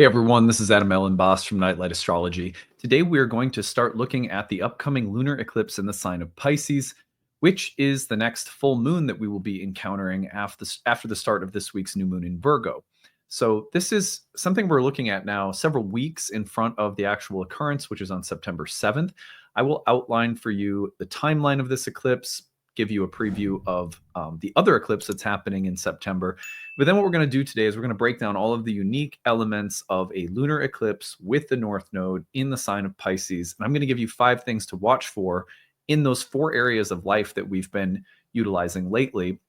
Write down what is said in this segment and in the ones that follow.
Hey everyone, this is Elenbaas from Nightlight Astrology. Today we are going to start looking at the upcoming lunar eclipse in the sign of Pisces, which is the next full moon that we will be encountering after the start of this week's new moon in Virgo. So this is something we're looking at now several weeks in front of the actual occurrence, which is on September 7th. I will outline for you the timeline of this eclipse, give you a preview of the other eclipse that's happening in September. But then what we're going to do today is we're going to break down all of the unique elements of a lunar eclipse with the North Node in the sign of Pisces. And I'm going to give you 5 things to watch for in those 4 areas of life that we've been utilizing lately: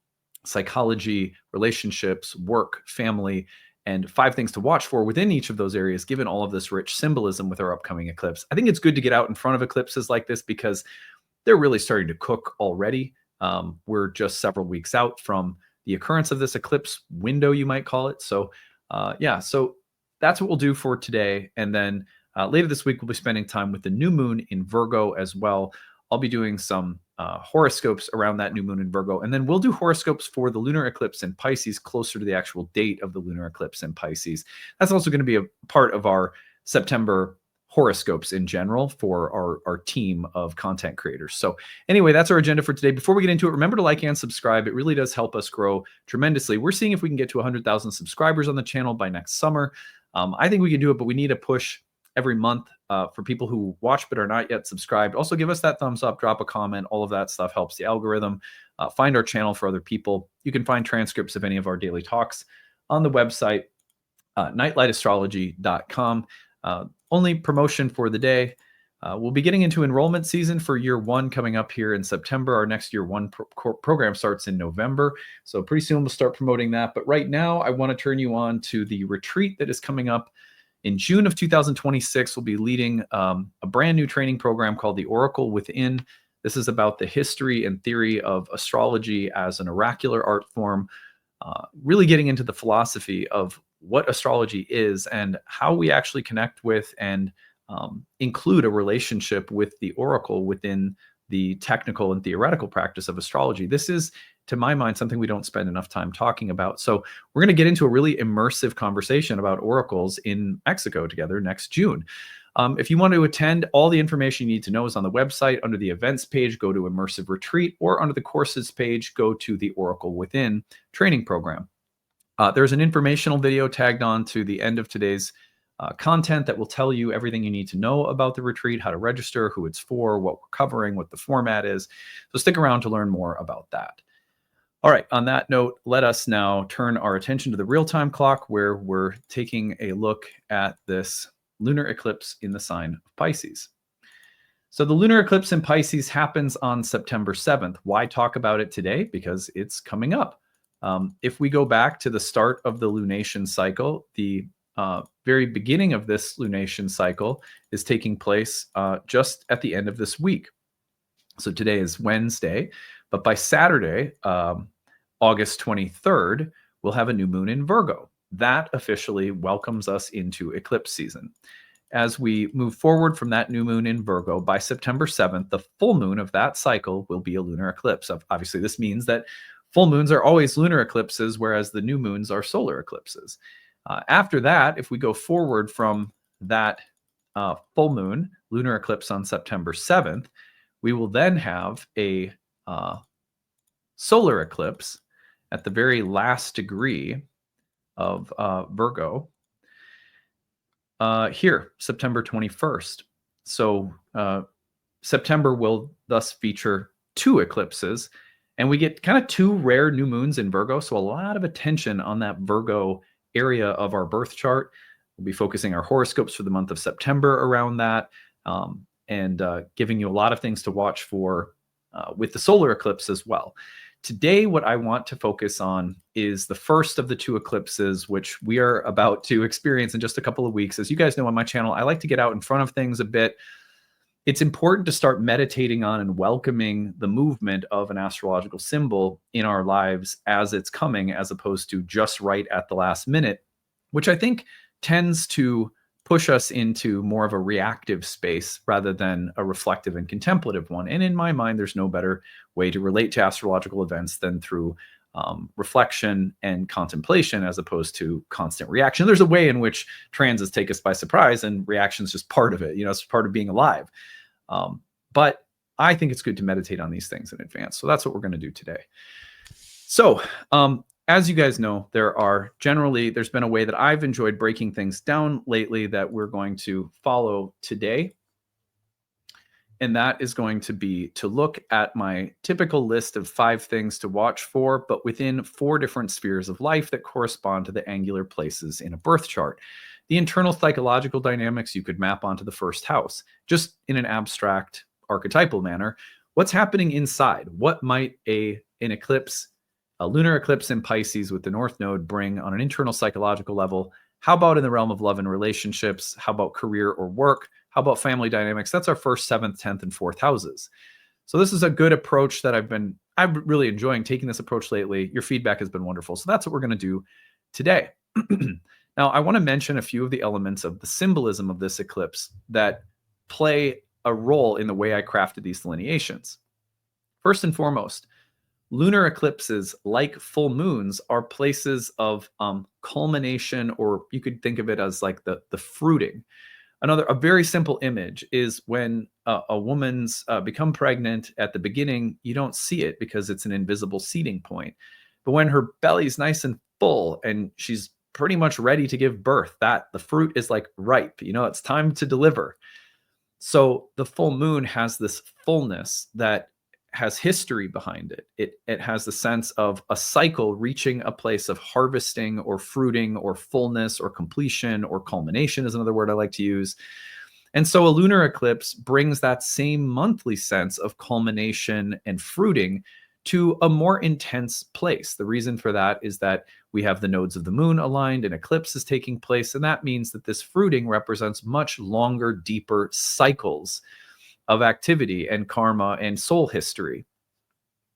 psychology, relationships, work, family, and 5 things to watch for within each of those areas, given all of this rich symbolism with our upcoming eclipse. I think it's good to get out in front of eclipses like this because they're really starting to cook already. We're just several weeks out from the occurrence of this eclipse window, you might call it. So so that's what we'll do for today. And then later this week, we'll be spending time with the new moon in Virgo as well. I'll be doing some horoscopes around that new moon in Virgo. And then we'll do horoscopes for the lunar eclipse in Pisces closer to the actual date of the lunar eclipse in Pisces. That's also going to be a part of our September horoscopes in general for our team of content creators. So anyway, that's our agenda for today. Before we get into it, remember to like and subscribe. It really does help us grow tremendously. We're seeing if we can get to 100,000 subscribers on the channel by next summer. I think we can do it, but we need a push every month for people who watch but are not yet subscribed. Also, give us that thumbs up, drop a comment. All of that stuff helps the algorithm. Find our channel for other people. You can find transcripts of any of our daily talks on the website, nightlightastrology.com. Only promotion for the day. We'll be getting into enrollment season for year 1 coming up here in September. Our next year 1 program starts in November. So pretty soon we'll start promoting that. But right now I want to turn you on to the retreat that is coming up in June of 2026. We'll be leading a brand new training program called the Oracle Within. This is about the history and theory of astrology as an oracular art form, really getting into the philosophy of what astrology is and how we actually connect with and include a relationship with the oracle within the technical and theoretical practice of astrology. This is, to my mind, something we don't spend enough time talking about. So we're going to get into a really immersive conversation about oracles in Mexico together next June. If you want to attend, all the information you need to know is on the website. Under the events page, go to Immersive Retreat, or under the courses page, go to the Oracle Within training program. There's an informational video tagged on to the end of today's content that will tell you everything you need to know about the retreat, how to register, who it's for, what we're covering, what the format is. So stick around to learn more about that. All right, on that note, let us now turn our attention to the real-time clock, where we're taking a look at this lunar eclipse in the sign of Pisces. So the lunar eclipse in Pisces happens on September 7th. Why talk about it today? Because it's coming up. If we go back to the start of the lunation cycle, the very beginning of this lunation cycle is taking place just at the end of this week. So today is Wednesday, but by Saturday, August 23rd, we'll have a new moon in Virgo. That officially welcomes us into eclipse season. As we move forward from that new moon in Virgo, by September 7th, the full moon of that cycle will be a lunar eclipse. Obviously, this means that full moons are always lunar eclipses, whereas the new moons are solar eclipses. After that, if we go forward from that full moon, lunar eclipse on September 7th, we will then have a solar eclipse at the very last degree of Virgo here, September 21st. So September will thus feature 2 eclipses. And we get kind of 2 rare new moons in Virgo. So a lot of attention on that Virgo area of our birth chart. We'll be focusing our horoscopes for the month of September around that, and giving you a lot of things to watch for with the solar eclipse as well. Today, what I want to focus on is the first of the 2 eclipses, which we are about to experience in just a couple of weeks. As you guys know on my channel, I like to get out in front of things a bit. It's important to start meditating on and welcoming the movement of an astrological symbol in our lives as it's coming, as opposed to just right at the last minute, which I think tends to push us into more of a reactive space rather than a reflective and contemplative one. And in my mind, there's no better way to relate to astrological events than through reflection and contemplation as opposed to constant reaction. There's a way in which transits take us by surprise, and reaction is just part of it. It's part of being alive. But I think it's good to meditate on these things in advance. So that's what we're going to do today. So as you guys know, there's been a way that I've enjoyed breaking things down lately that we're going to follow today. And that is going to be to look at my typical list of 5 things to watch for, but within 4 different spheres of life that correspond to the angular places in a birth chart. The internal psychological dynamics you could map onto the first house, just in an abstract archetypal manner. What's happening inside? What might an eclipse, a lunar eclipse in Pisces with the North Node bring on an internal psychological level? How about in the realm of love and relationships? How about career or work? How about family dynamics? That's our first, 7th, 10th, and 4th houses. So this is a good approach that I'm really enjoying taking this approach lately. Your feedback has been wonderful. So that's what we're going to do today. Now, I want to mention a few of the elements of the symbolism of this eclipse that play a role in the way I crafted these delineations. First and foremost, lunar eclipses, like full moons, are places of culmination, or you could think of it as like the fruiting. A very simple image is when a woman's become pregnant at the beginning, you don't see it because it's an invisible seeding point. But when her belly's nice and full and she's pretty much ready to give birth, the fruit is like ripe. It's time to deliver. So the full moon has this fullness that has history behind it. It has the sense of a cycle reaching a place of harvesting or fruiting or fullness or completion, or culmination is another word I like to use. And so a lunar eclipse brings that same monthly sense of culmination and fruiting to a more intense place. The reason for that is that we have the nodes of the moon aligned, an eclipse is taking place, and that means that this fruiting represents much longer, deeper cycles of activity and karma and soul history.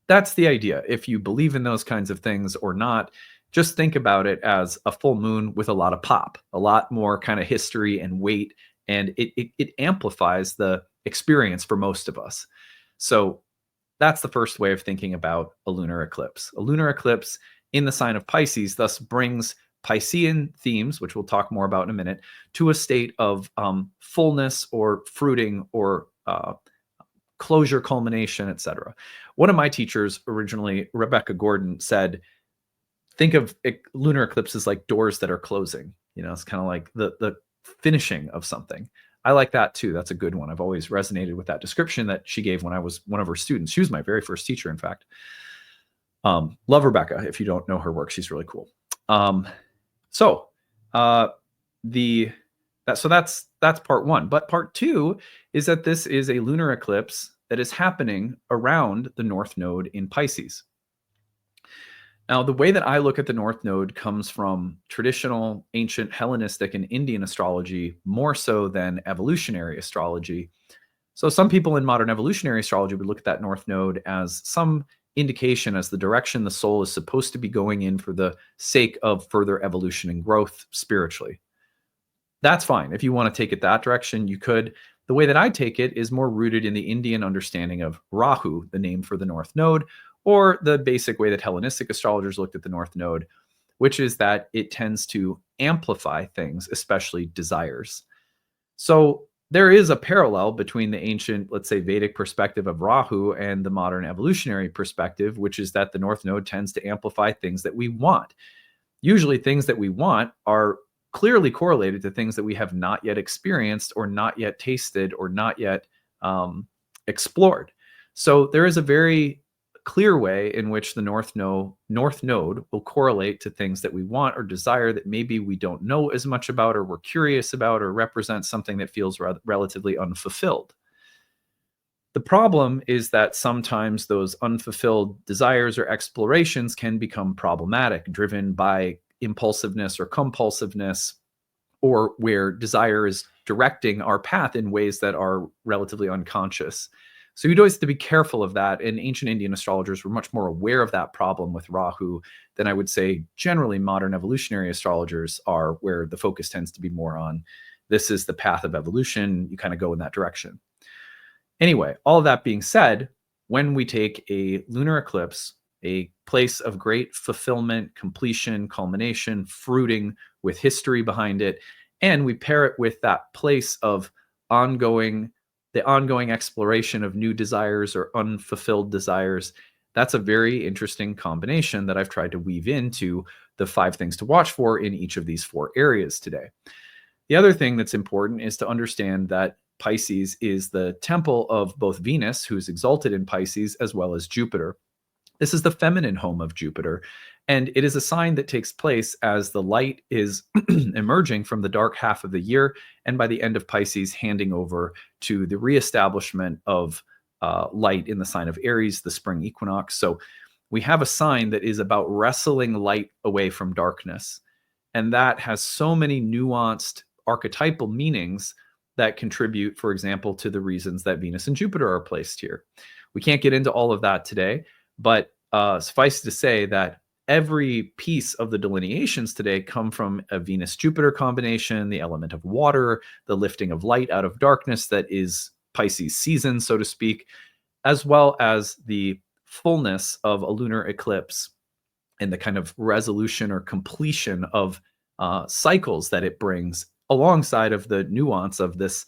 That's the idea. If you believe in those kinds of things or not, just think about it as a full moon with a lot of pop, a lot more kind of history and weight, and it amplifies the experience for most of us. So that's the first way of thinking about a lunar eclipse. A lunar eclipse in the sign of Pisces thus brings Piscean themes, which we'll talk more about in a minute, to a state of fullness or fruiting or closure, culmination, etc. One of my teachers originally, Rebecca Gordon, said, think of lunar eclipses like doors that are closing. It's kind of like the finishing of something. I like that too. That's a good one. I've always resonated with that description that she gave when I was one of her students. She was my very first teacher, in fact. Love Rebecca. If you don't know her work, she's really cool. So that's part 1. But part 2 is that this is a lunar eclipse that is happening around the North Node in Pisces. Now, the way that I look at the North Node comes from traditional, ancient, Hellenistic, and Indian astrology, more so than evolutionary astrology. So some people in modern evolutionary astrology would look at that North Node as some indication as the direction the soul is supposed to be going in for the sake of further evolution and growth spiritually. That's fine. If you want to take it that direction, you could. The way that I take it is more rooted in the Indian understanding of Rahu, the name for the North Node, or the basic way that Hellenistic astrologers looked at the North Node, which is that it tends to amplify things, especially desires. So there is a parallel between the ancient, let's say, Vedic perspective of Rahu and the modern evolutionary perspective, which is that the North Node tends to amplify things that we want. Usually things that we want are clearly correlated to things that we have not yet experienced or not yet tasted or not yet explored. So there is a very clear way in which the North Node will correlate to things that we want or desire that maybe we don't know as much about, or we're curious about, or represent something that feels relatively unfulfilled. The problem is that sometimes those unfulfilled desires or explorations can become problematic, driven by impulsiveness or compulsiveness, or where desire is directing our path in ways that are relatively unconscious. So you'd always have to be careful of that. And ancient Indian astrologers were much more aware of that problem with Rahu than I would say generally modern evolutionary astrologers are, where the focus tends to be more on this is the path of evolution. You kind of go in that direction. Anyway, all of that being said, when we take a lunar eclipse a place of great fulfillment, completion, culmination, fruiting with history behind it. And we pair it with that place of the ongoing exploration of new desires or unfulfilled desires. That's a very interesting combination that I've tried to weave into the 5 things to watch for in each of these 4 areas today. The other thing that's important is to understand that Pisces is the temple of both Venus, who's exalted in Pisces, as well as Jupiter. This is the feminine home of Jupiter, and it is a sign that takes place as the light is emerging from the dark half of the year, and by the end of Pisces, handing over to the reestablishment of light in the sign of Aries, the spring equinox. So we have a sign that is about wrestling light away from darkness, and that has so many nuanced archetypal meanings that contribute, for example, to the reasons that Venus and Jupiter are placed here. We can't get into all of that today, but suffice to say that every piece of the delineations today come from a Venus-Jupiter combination, the element of water, the lifting of light out of darkness that is Pisces season, so to speak, as well as the fullness of a lunar eclipse and the kind of resolution or completion of cycles that it brings, alongside of the nuance of this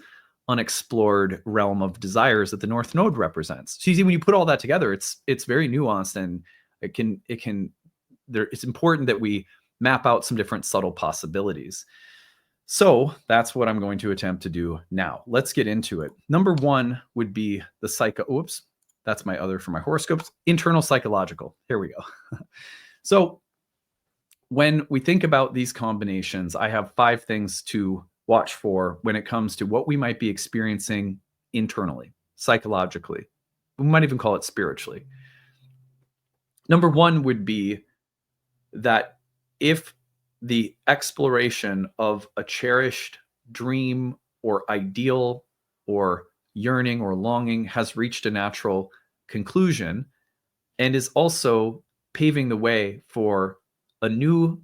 unexplored realm of desires that the North Node represents. So you see, when you put all that together, it's very nuanced, and it's important that we map out some different subtle possibilities. So that's what I'm going to attempt to do now. Let's get into it. Number 1 would be the oops, that's my other for my horoscopes, internal psychological. Here we go. So when we think about these combinations, I have 5 things to watch for when it comes to what we might be experiencing internally, psychologically. We might even call it spiritually. Number 1 would be that if the exploration of a cherished dream or ideal or yearning or longing has reached a natural conclusion and is also paving the way for a new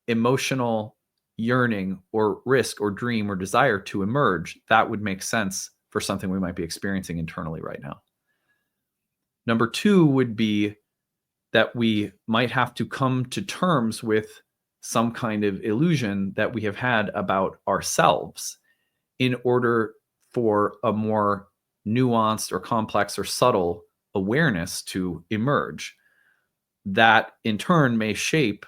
emotional yearning or risk or dream or desire to emerge, that would make sense for something we might be experiencing internally right now. Number 2 would be that we might have to come to terms with some kind of illusion that we have had about ourselves in order for a more nuanced or complex or subtle awareness to emerge. That in turn may shape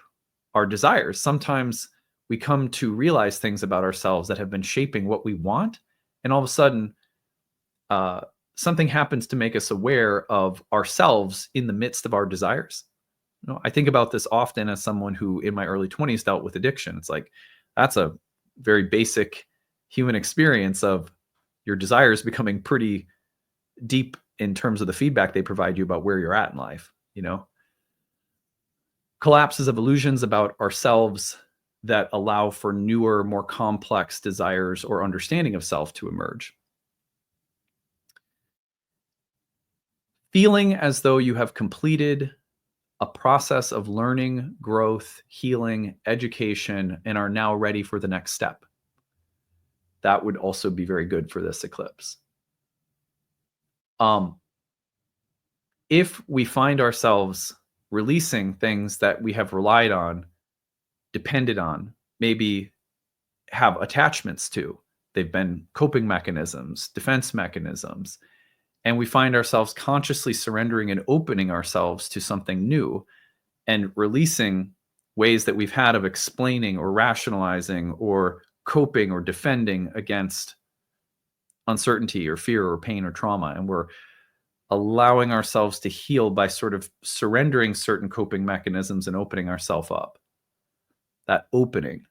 our desires. Sometimes we come to realize things about ourselves that have been shaping what we want, and all of a sudden something happens to make us aware of ourselves in the midst of our desires. You know, I think about this often as someone who in my early 20s dealt with addiction. It's like, that's a very basic human experience of your desires becoming pretty deep in terms of the feedback they provide you about where you're at in life, you know? Collapses of illusions about ourselves that allow for newer, more complex desires or understanding of self to emerge. Feeling as though you have completed a process of learning, growth, healing, education, and are now ready for the next step. That would also be very good for this eclipse. If we find ourselves releasing things that we have relied on, depended on, maybe have attachments to, they've been coping mechanisms, defense mechanisms, and we find ourselves consciously surrendering and opening ourselves to something new and releasing ways that we've had of explaining or rationalizing or coping or defending against uncertainty or fear or pain or trauma. And we're allowing ourselves to heal by sort of surrendering certain coping mechanisms and opening ourselves up. That opening,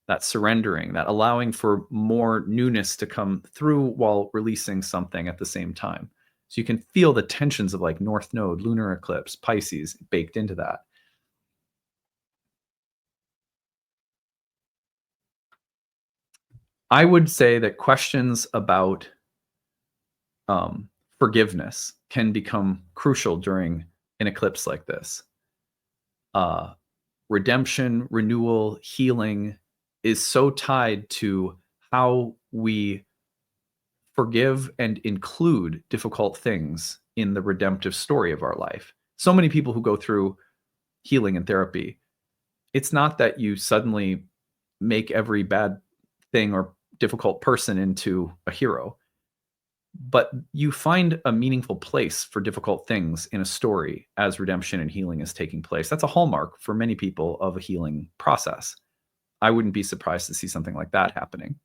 that surrendering, that allowing for more newness to come through while releasing something at the same time. So you can feel the tensions of like North Node, Lunar Eclipse, Pisces baked into that. I would say that questions about forgiveness can become crucial during an eclipse like this. Redemption, renewal, healing is so tied to how we forgive and include difficult things in the redemptive story of our life. so many people who go through healing and therapy, it's not that you suddenly make every bad thing or difficult person into a hero, but you find a meaningful place for difficult things in a story as redemption and healing is taking place. That's a hallmark for many people of a healing process. I wouldn't be surprised to see something like that happening.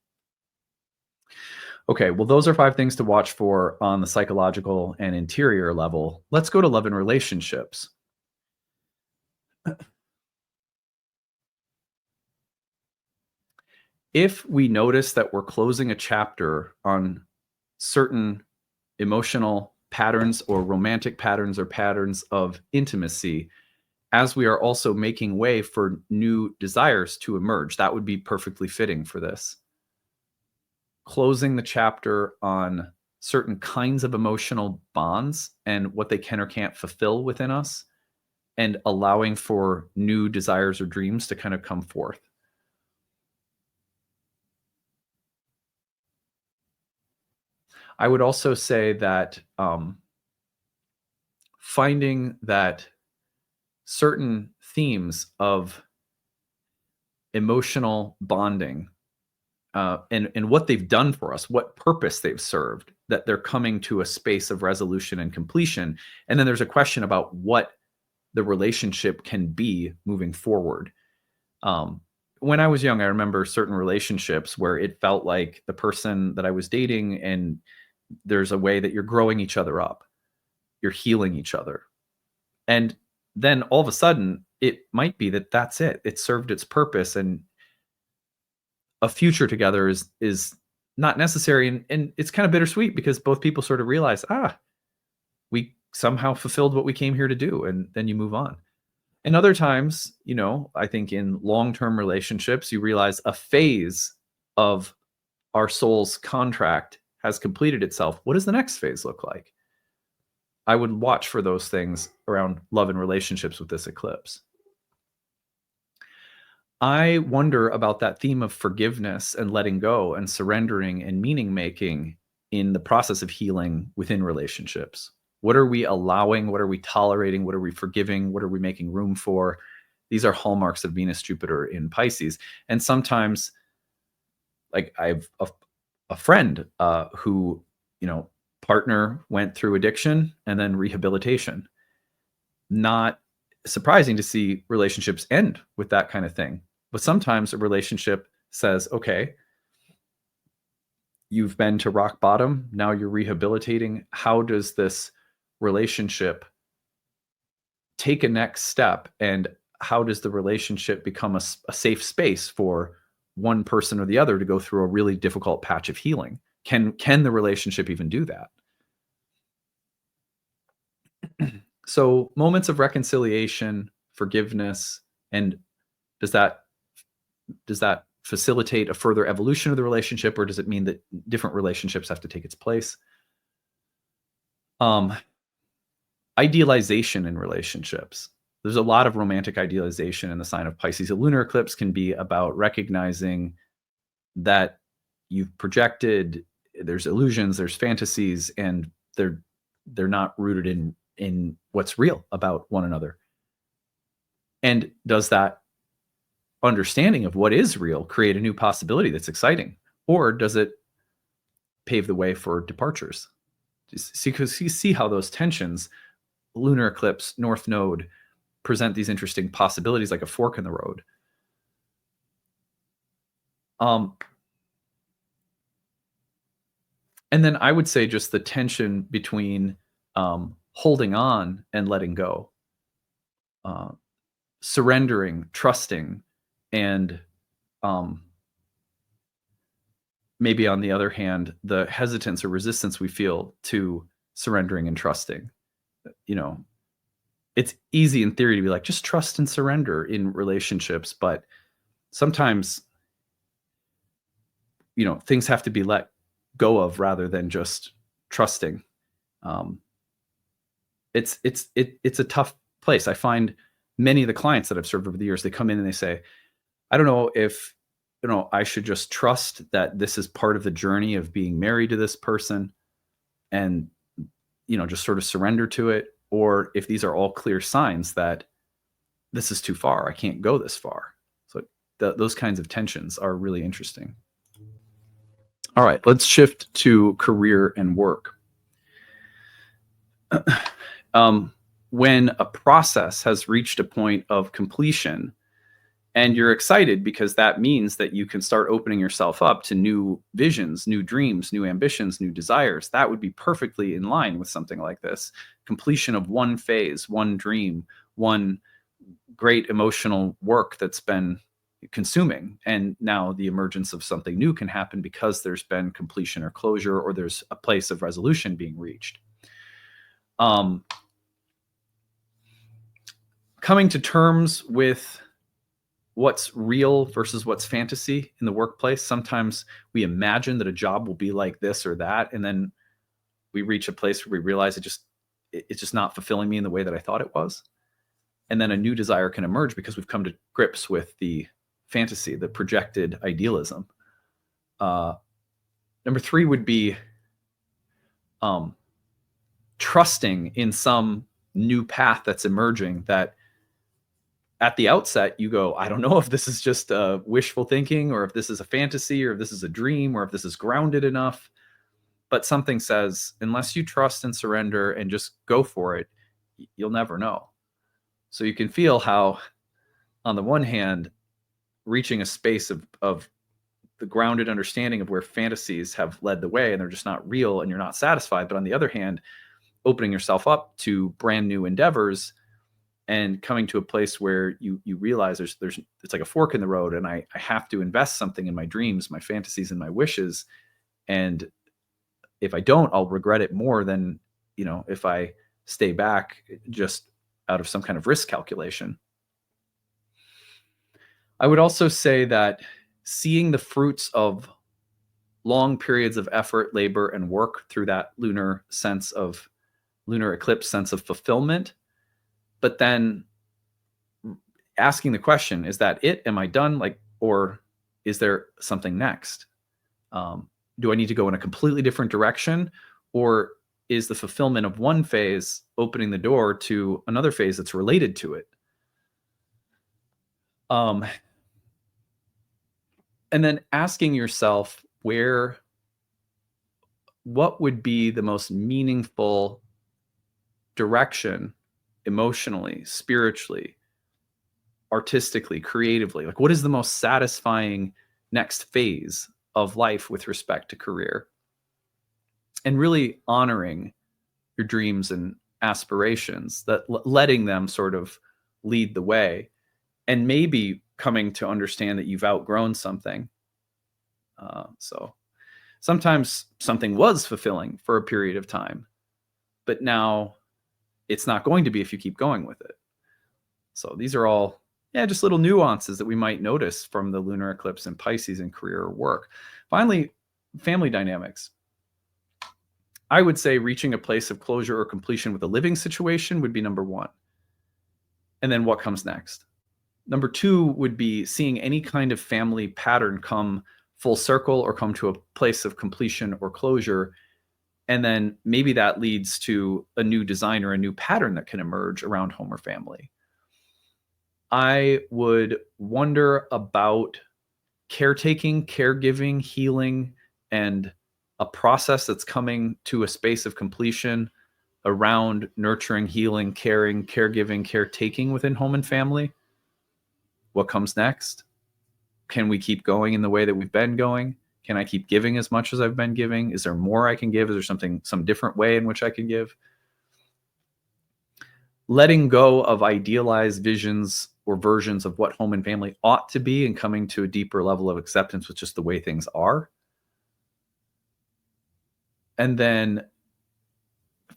Okay, well, those are 5 things to watch for on the psychological and interior level. Let's go to love and relationships. If we notice that we're closing a chapter on certain emotional patterns or romantic patterns or patterns of intimacy, as we are also making way for new desires to emerge, that would be perfectly fitting for this. Closing the chapter on certain kinds of emotional bonds and what they can or can't fulfill within us, and allowing for new desires or dreams to kind of come forth. I would also say that finding that certain themes of emotional bonding and what they've done for us, what purpose they've served, that they're coming to a space of resolution and completion. And then there's a question about what the relationship can be moving forward. When I was young, I remember certain relationships where it felt like the person that I was dating, and there's a way that you're growing each other up, you're healing each other. And then all of a sudden, it might be that that's it. It served its purpose, and a future together is not necessary. And it's kind of bittersweet because both people sort of realize, we somehow fulfilled what we came here to do, and then you move on. And other times, I think in long-term relationships, you realize a phase of our soul's contract has completed itself. What does the next phase look like? I would watch for those things around love and relationships with this eclipse. I wonder about that theme of forgiveness and letting go and surrendering and meaning making in the process of healing within relationships. What are we allowing? What are we tolerating? What are we forgiving? What are we making room for? These are hallmarks of Venus, Jupiter in Pisces. And sometimes, like I have a friend who, partner went through addiction and then rehabilitation. Not surprising to see relationships end with that kind of thing. But sometimes a relationship says, okay, you've been to rock bottom. Now you're rehabilitating. How does this relationship take a next step? And how does the relationship become a safe space for one person or the other to go through a really difficult patch of healing? Can the relationship even do that? So moments of reconciliation, forgiveness, and does that facilitate a further evolution of the relationship, or does it mean that different relationships have to take its place? Idealization in relationships. There's a lot of romantic idealization in the sign of Pisces. A lunar eclipse can be about recognizing that you've projected, there's illusions, there's fantasies, and they're not rooted in what's real about one another. And does that understanding of what is real create a new possibility that's exciting, or does it pave the way for departures? Because you see how those tensions, lunar eclipse, north node, present these interesting possibilities like a fork in the road. And then I would say just the tension between holding on and letting go, surrendering, trusting, and maybe on the other hand, the hesitance or resistance we feel to surrendering and trusting. It's easy in theory to be like, just trust and surrender in relationships, but sometimes, things have to be let go of rather than just trusting. It's a tough place. I find many of the clients that I've served over the years, they come in and they say, I don't know if, I should just trust that this is part of the journey of being married to this person and, just sort of surrender to it, or if these are all clear signs that this is too far, I can't go this far. So those kinds of tensions are really interesting. All right, let's shift to career and work. When a process has reached a point of completion, and you're excited because that means that you can start opening yourself up to new visions, new dreams, new ambitions, new desires, that would be perfectly in line with something like this. Completion of one phase, one dream, one great emotional work that's been consuming. And now the emergence of something new can happen because there's been completion or closure, or there's a place of resolution being reached. Coming to terms with what's real versus what's fantasy in the workplace. Sometimes we imagine that a job will be like this or that, and then we reach a place where we realize it's just not fulfilling me in the way that I thought it was. And then a new desire can emerge because we've come to grips with the fantasy, the projected idealism. Number 3 would be trusting in some new path that's emerging, that at the outset you go, I don't know if this is just wishful thinking, or if this is a fantasy, or if this is a dream, or if this is grounded enough. But something says, unless you trust and surrender and just go for it, you'll never know. So you can feel how, on the one hand, reaching a space of the grounded understanding of where fantasies have led the way and they're just not real and you're not satisfied. But on the other hand, opening yourself up to brand new endeavors and coming to a place where you realize it's like a fork in the road, and I have to invest something in my dreams, my fantasies, and my wishes. And if I don't, I'll regret it more than, if I stay back just out of some kind of risk calculation. I would also say that seeing the fruits of long periods of effort, labor, and work through that lunar eclipse sense of fulfillment, but then asking the question, is that it? Am I done? Or is there something next? Do I need to go in a completely different direction? Or is the fulfillment of one phase opening the door to another phase that's related to it? And then asking yourself what would be the most meaningful direction emotionally, spiritually, artistically, creatively? What is the most satisfying next phase of life with respect to career? And really honoring your dreams and aspirations, that letting them sort of lead the way, and maybe coming to understand that you've outgrown something. So sometimes something was fulfilling for a period of time, but now it's not going to be if you keep going with it. So these are all, just little nuances that we might notice from the lunar eclipse in Pisces in career or work. Finally, family dynamics. I would say reaching a place of closure or completion with a living situation would be number 1. And then what comes next? Number 2 would be seeing any kind of family pattern come full circle or come to a place of completion or closure. And then maybe that leads to a new design or a new pattern that can emerge around home or family. I would wonder about caretaking, caregiving, healing, and a process that's coming to a space of completion around nurturing, healing, caring, caregiving, caretaking within home and family. What comes next? Can we keep going in the way that we've been going? Can I keep giving as much as I've been giving? Is there more I can give? Is there some different way in which I can give? Letting go of idealized visions or versions of what home and family ought to be, and coming to a deeper level of acceptance with just the way things are. And then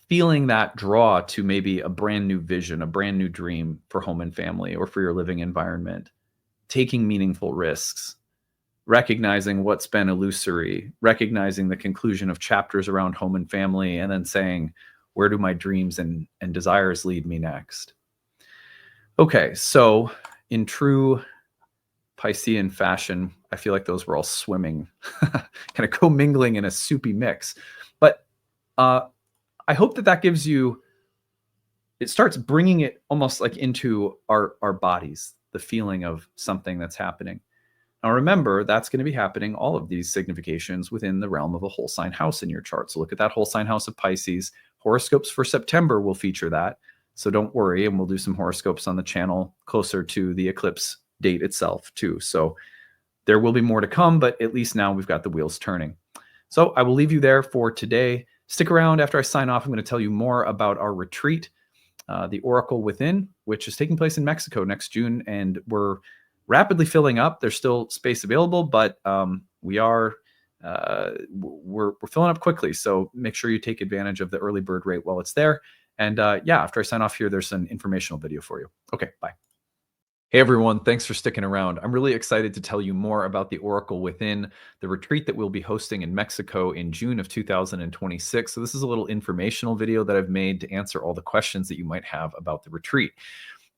feeling that draw to maybe a brand new vision, a brand new dream for home and family or for your living environment. Taking meaningful risks, recognizing what's been illusory, recognizing the conclusion of chapters around home and family, and then saying, where do my dreams and desires lead me next? Okay, so in true Piscean fashion, I feel like those were all swimming, kind of commingling in a soupy mix. But I hope that gives you it starts bringing it almost like into our bodies, the feeling of something that's happening. Now, remember, that's going to be happening, all of these significations, within the realm of a whole sign house in your chart. So look at that whole sign house of Pisces. Horoscopes for September will feature that. So don't worry, and we'll do some horoscopes on the channel closer to the eclipse date itself, too. So there will be more to come, but at least now we've got the wheels turning. So I will leave you there for today. Stick around. After I sign off, I'm going to tell you more about our retreat, the Oracle Within, which is taking place in Mexico next June, and we're rapidly filling up. There's still space available, but we're filling up quickly. So make sure you take advantage of the early bird rate while it's there. And yeah, after I sign off here, there's an informational video for you. Okay, bye. Hey everyone, thanks for sticking around. I'm really excited to tell you more about the Oracle Within, the retreat that we'll be hosting in Mexico in June of 2026. So this is a little informational video that I've made to answer all the questions that you might have about the retreat.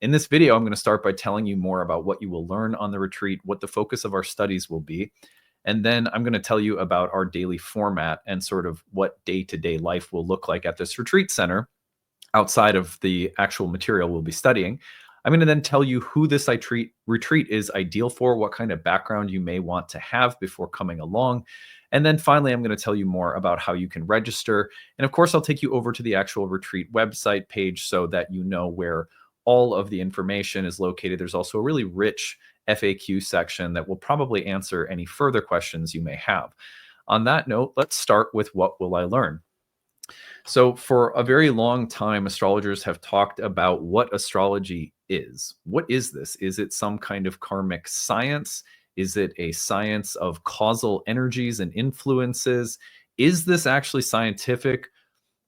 In this video, I'm going to start by telling you more about what you will learn on the retreat, what the focus of our studies will be, and then I'm going to tell you about our daily format and sort of what day-to-day life will look like at this retreat center outside of the actual material we'll be studying. I'm going to then tell you who this retreat is ideal for, what kind of background you may want to have before coming along. And then finally, I'm going to tell you more about how you can register. And of course, I'll take you over to the actual retreat website page so that you know where all of the information is located. There's also a really rich FAQ section that will probably answer any further questions you may have. On that note, let's start with what will I learn? So for a very long time, astrologers have talked about what astrology is. What is this? Is it some kind of karmic science? Is it a science of causal energies and influences? Is this actually scientific?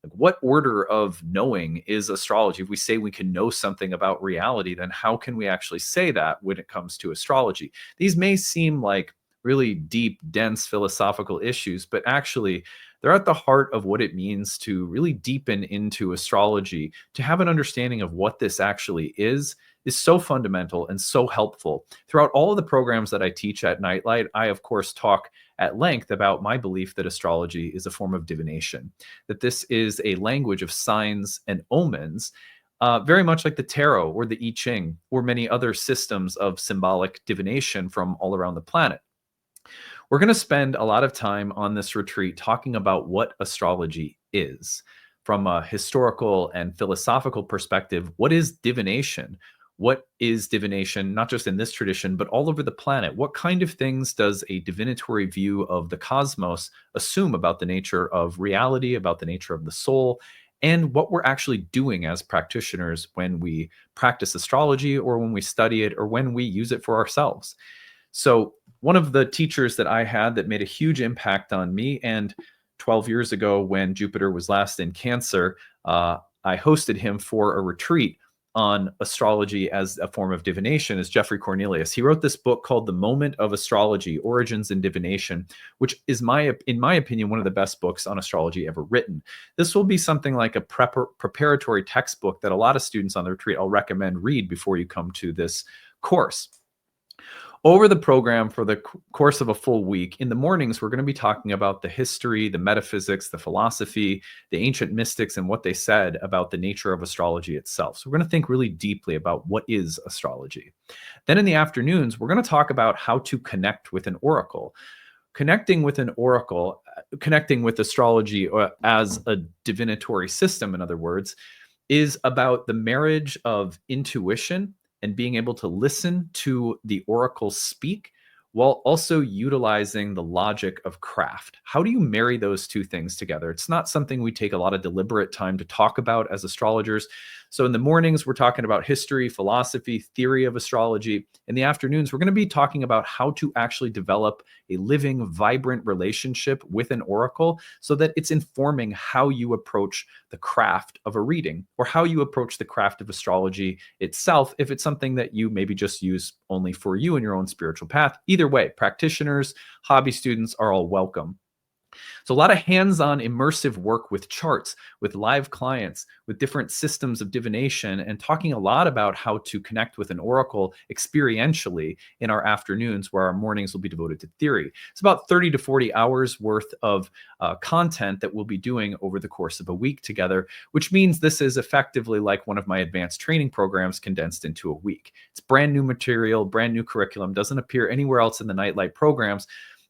Like, what order of knowing is astrology? If we say we can know something about reality, then how can we actually say that when it comes to astrology? These may seem like really deep, dense philosophical issues, but actually they're at the heart of what it means to really deepen into astrology. To have an understanding of what this actually is so fundamental and so helpful. Throughout all of the programs that I teach at Nightlight, I, of course, talk at length about my belief that astrology is a form of divination, that this is a language of signs and omens, very much like the tarot or the I Ching or many other systems of symbolic divination from all around the planet. We're going to spend a lot of time on this retreat talking about what astrology is. From a historical and philosophical perspective, what is divination? What is divination, not just in this tradition, but all over the planet? What kind of things does a divinatory view of the cosmos assume about the nature of reality, about the nature of the soul, and what we're actually doing as practitioners when we practice astrology or when we study it or when we use it for ourselves? So one of the teachers that I had that made a huge impact on me, and 12 years ago when Jupiter was last in Cancer, I hosted him for a retreat on astrology as a form of divination, is Jeffrey Cornelius. He wrote this book called The Moment of Astrology, Origins in Divination, which is, in my opinion, one of the best books on astrology ever written. This will be something like a preparatory textbook that a lot of students on the retreat I'll recommend read before you come to this course. Over the program for the course of a full week, in the mornings, we're going to be talking about the history, the metaphysics, the philosophy, the ancient mystics, and what they said about the nature of astrology itself. So we're going to think really deeply about what is astrology. Then in the afternoons, we're going to talk about how to connect with an oracle. Connecting with an oracle, connecting with astrology as a divinatory system, in other words, is about the marriage of intuition and being able to listen to the oracle speak while also utilizing the logic of craft. How do you marry those two things together? It's not something we take a lot of deliberate time to talk about as astrologers. So in the mornings, we're talking about history, philosophy, theory of astrology. In the afternoons, we're going to be talking about how to actually develop a living, vibrant relationship with an oracle so that it's informing how you approach the craft of a reading or how you approach the craft of astrology itself, if it's something that you maybe just use only for you in your own spiritual path. Either way, practitioners, hobby students are all welcome. So a lot of hands-on immersive work with charts, with live clients, with different systems of divination, and talking a lot about how to connect with an oracle experientially in our afternoons, where our mornings will be devoted to theory. It's about 30 to 40 hours worth of content that we'll be doing over the course of a week together, which means this is effectively like one of my advanced training programs condensed into a week. It's brand new material, brand new curriculum, doesn't appear anywhere else in the Nightlight programs.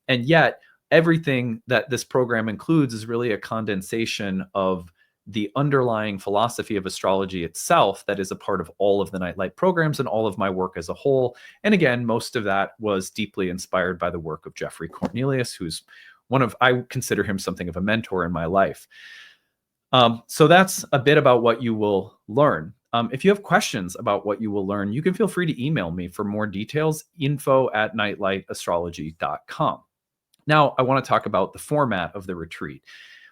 And yet, everything that this program includes is really a condensation of the underlying philosophy of astrology itself that is a part of all of the Nightlight programs and all of my work as a whole. And again, most of that was deeply inspired by the work of Jeffrey Cornelius, who's I consider him something of a mentor in my life. So that's a bit about what you will learn. If you have questions about what you will learn, you can feel free to email me for more details, info@nightlightastrology.com. Now, I want to talk about the format of the retreat.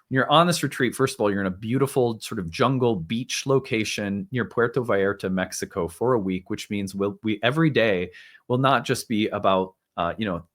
When you're on this retreat, first of all, you're in a beautiful sort of jungle beach location near Puerto Vallarta, Mexico, for a week, which means we every day will not just be about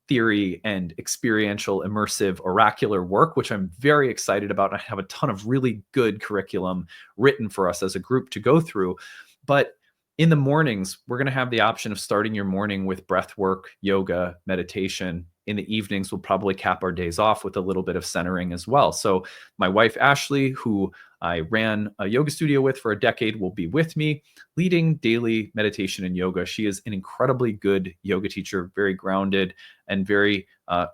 theory and experiential, immersive, oracular work, which I'm very excited about. I have a ton of really good curriculum written for us as a group to go through, but in the mornings, we're going to have the option of starting your morning with breath work, yoga, meditation. In the evenings, we'll probably cap our days off with a little bit of centering as well. So my wife, Ashley, who I ran a yoga studio with for a decade, will be with me leading daily meditation and yoga. She is an incredibly good yoga teacher, very grounded and very,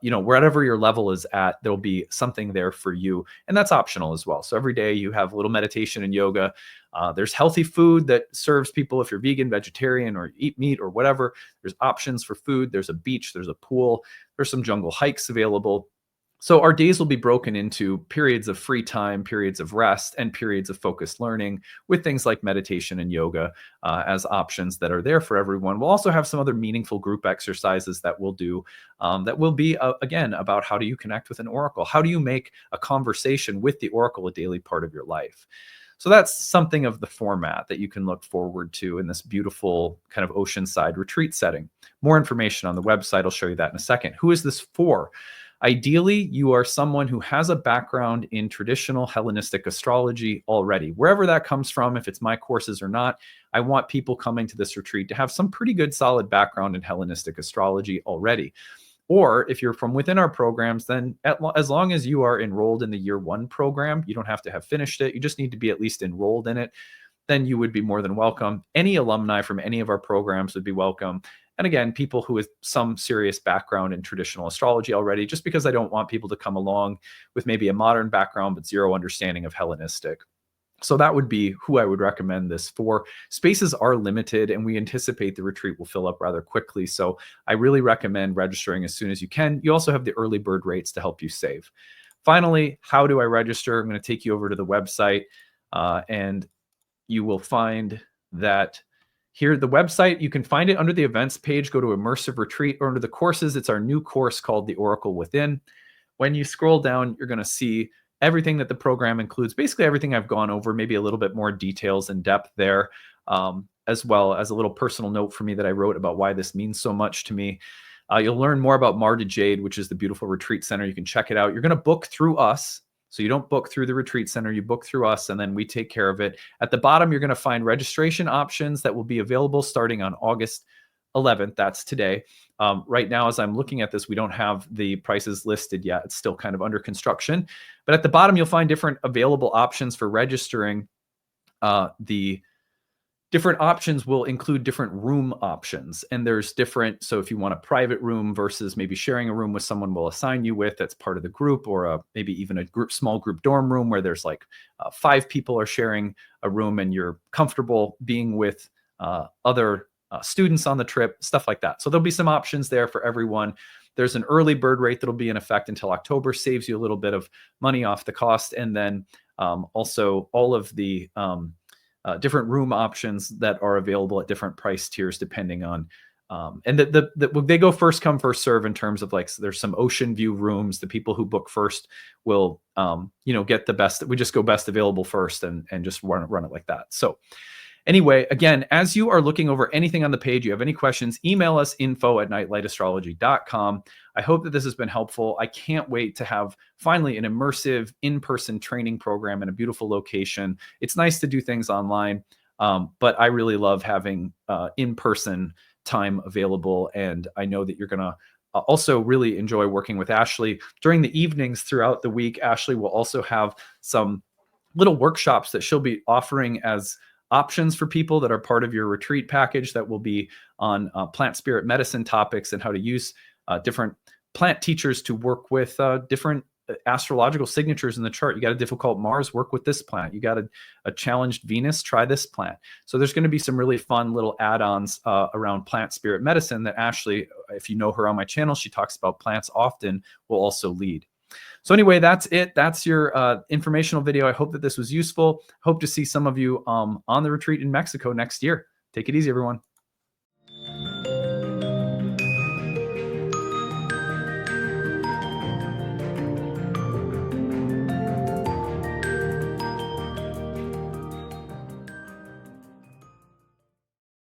wherever your level is at, there'll be something there for you. And that's optional as well. So every day you have a little meditation and yoga. There's healthy food that serves people if you're vegan, vegetarian, or eat meat or whatever. There's options for food. There's a beach. There's a pool. There's some jungle hikes available. So our days will be broken into periods of free time, periods of rest, and periods of focused learning with things like meditation and yoga as options that are there for everyone. We'll also have some other meaningful group exercises that we'll do that will be, again, about how do you connect with an oracle? How do you make a conversation with the oracle a daily part of your life? So that's something of the format that you can look forward to in this beautiful kind of oceanside retreat setting. More information on the website. I'll show you that in a second. Who is this for? Ideally, you are someone who has a background in traditional Hellenistic astrology already. Wherever that comes from, if it's my courses or not, I want people coming to this retreat to have some pretty good solid background in Hellenistic astrology already. Or if you're from within our programs, then as long as you are enrolled in the year one program, you don't have to have finished it. You just need to be at least enrolled in it. Then you would be more than welcome. Any alumni from any of our programs would be welcome. And again, people who have some serious background in traditional astrology already, just because I don't want people to come along with maybe a modern background, but zero understanding of Hellenistic. So that would be who I would recommend this for. Spaces are limited and we anticipate the retreat will fill up rather quickly. So I really recommend registering as soon as you can. You also have the early bird rates to help you save. Finally, how do I register? I'm going to take you over to the website and you will find that here, the website, you can find it under the events page. Go to Immersive Retreat, or under the courses, it's our new course called The Oracle Within. When you scroll down, you're going to see everything that the program includes, basically everything I've gone over, maybe a little bit more details and depth there, as well as a little personal note for me that I wrote about why this means so much to me. You'll learn more about Marta Jade, which is the beautiful retreat center. You can check it out. You're going to book through us. So you don't book through the retreat center, you book through us, and then we take care of it. At the bottom, you're going to find registration options that will be available starting on August 11th. That's today. Right now, as I'm looking at this, we don't have the prices listed yet. It's still kind of under construction. But at the bottom, you'll find different available options for registering. The different options will include different room options, and there's different. So if you want a private room versus maybe sharing a room with someone we'll assign you with that's part of the group, or maybe even a small group dorm room where there's like 5 people are sharing a room and you're comfortable being with other students on the trip, stuff like that. So there'll be some options there for everyone. There's an early bird rate that'll be in effect until October, saves you a little bit of money off the cost. And then also all of the different room options that are available at different price tiers depending on and they go first come first serve in terms of, like, so there's some ocean view rooms. The people who book first will get the best. We just go best available first and just run it like that. So Anyway, again, as you are looking over anything on the page, you have any questions, email us info@nightlightastrology.com. I hope that this has been helpful. I can't wait to have finally an immersive in-person training program in a beautiful location. It's nice to do things online, but I really love having in-person time available. And I know that you're going to also really enjoy working with Ashley during the evenings throughout the week. Ashley will also have some little workshops that she'll be offering as options for people that are part of your retreat package that will be on plant spirit medicine topics and how to use different plant teachers to work with different astrological signatures in the chart. You got a difficult Mars, work with this plant. You got a challenged Venus, try this plant. So there's going to be some really fun little add-ons around plant spirit medicine that Ashley, if you know her on my channel, she talks about plants often, will also lead. So anyway, that's it. That's your informational video. I hope that this was useful. Hope to see some of you on the retreat in Mexico next year. Take it easy, everyone.